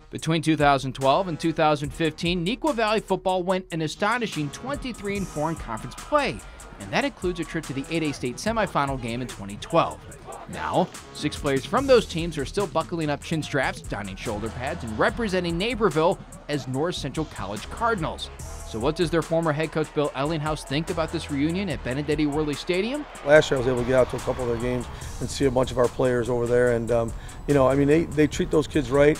Between 2012 and 2015, Neuqua Valley football went an astonishing 23-4 in conference play, and that includes a trip to the 8A state semifinal game in 2012. Now, 6 players from those teams are still buckling up chin straps, donning shoulder pads, and representing Naperville as North Central College Cardinals. So what does their former head coach Bill Ellinghaus think about this reunion at Benedetti Worley Stadium? Last year I was able to get out to a couple of their games and see a bunch of our players over there, and they treat those kids right.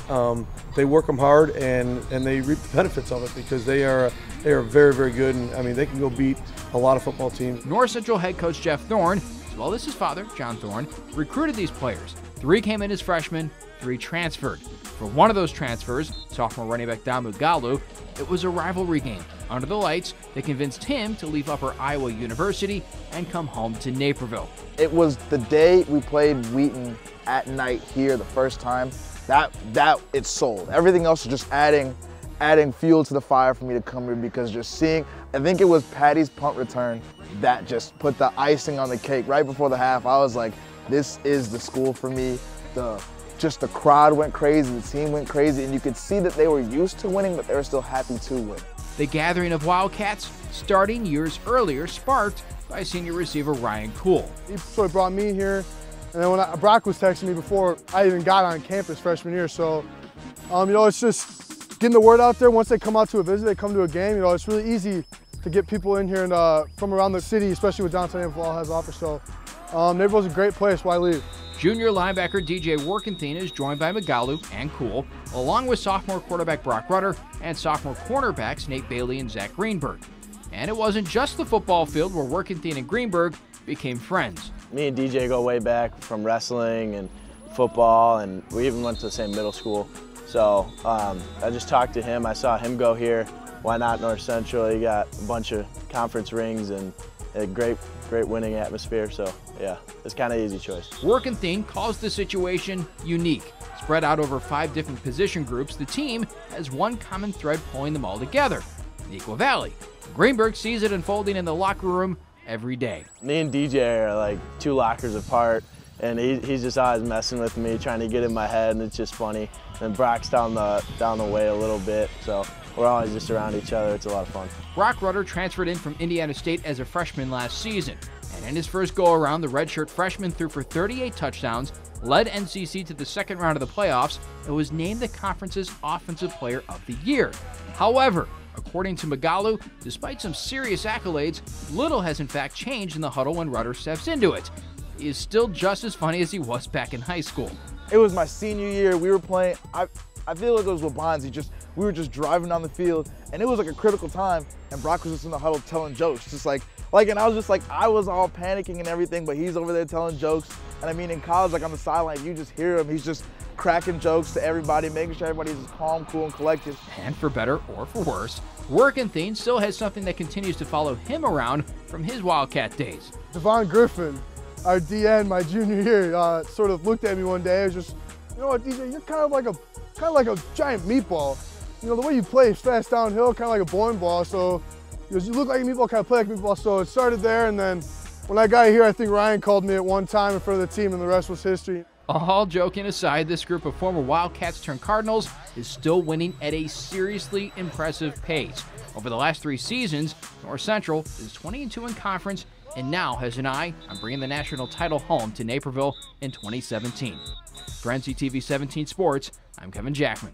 They work them hard, and they reap the benefits of it because they are very, very good, and they can go beat a lot of football teams. North Central head coach Jeff Thorne, as well as his father John Thorne, recruited these players. 3 came in as freshmen, 3 transferred. For one of those transfers, sophomore running back Damu Galu, it was a rivalry game. Under the lights, they convinced him to leave Upper Iowa University and come home to Naperville. It was the day we played Wheaton at night here the first time. That it sold. Everything else was just adding fuel to the fire for me to come here, because just seeing, I think it was Patty's punt return that just put the icing on the cake. Right before the half, I was like, this is the school for me. Just the crowd went crazy, the team went crazy, and you could see that they were used to winning, but they were still happy to win. The gathering of Wildcats, starting years earlier, sparked by senior receiver Ryan Cool. He sort of brought me here, and then when Brock was texting me before I even got on campus freshman year, so it's just getting the word out there. Once they come out to a visit, they come to a game, it's really easy to get people in here and from around the city, especially what downtown Naperville has to offer. So Naperville's a great place. Why leave? Junior linebacker DJ Workenthien is joined by Magalu and Cool, along with sophomore quarterback Brock Rutter and sophomore cornerbacks Nate Bailey and Zach Greenberg. And it wasn't just the football field where Workenthien and Greenberg became friends. Me and DJ go way back from wrestling and football, and we even went to the same middle school. So I just talked to him. I saw him go here. Why not North Central? He got a bunch of conference rings and a great winning atmosphere, so yeah, it's kind of easy choice. Workenthien calls the situation unique. Spread out over 5 different position groups, the team has one common thread pulling them all together: Neuqua Valley. Greenberg sees it unfolding in the locker room every day. Me and DJ are like 2 lockers apart, and he's just always messing with me, trying to get in my head, and it's just funny. And Brock's down the way a little bit, so we're always just around each other. It's a lot of fun. Brock Rutter transferred in from Indiana State as a freshman last season, and in his first go-around, the redshirt freshman threw for 38 touchdowns, led NCC to the second round of the playoffs, and was named the conference's Offensive Player of the Year. However, according to Magalu, despite some serious accolades, little has in fact changed in the huddle when Rutter steps into it. He is still just as funny as he was back in high school. It was my senior year. We were playing, I feel like it was with Bonzi. We were just driving down the field, and it was like a critical time, and Brock was just in the huddle telling jokes, and I was just like, I was all panicking and everything, but he's over there telling jokes. And in college, like on the sideline, you just hear him. He's just cracking jokes to everybody, making sure everybody's just calm, cool, and collected. And for better or for worse, Workenthien still has something that continues to follow him around from his Wildcat days. Devon Griffin, our DN, my junior year, sort of looked at me one day. It was just, you know what, DJ, you're kind of like a giant meatball. The way you play is fast downhill, kind of like a bowling ball. So you look like a meatball, kind of play like a meatball. So it started there, and then when I got here, I think Ryan called me at one time in front of the team, and the rest was history. All joking aside, this group of former Wildcats turned Cardinals is still winning at a seriously impressive pace. Over the last 3 seasons, North Central is 20-2 in conference and now has an eye on bringing the national title home to Naperville in 2017. For NCTV 17 Sports, I'm Kevin Jackman.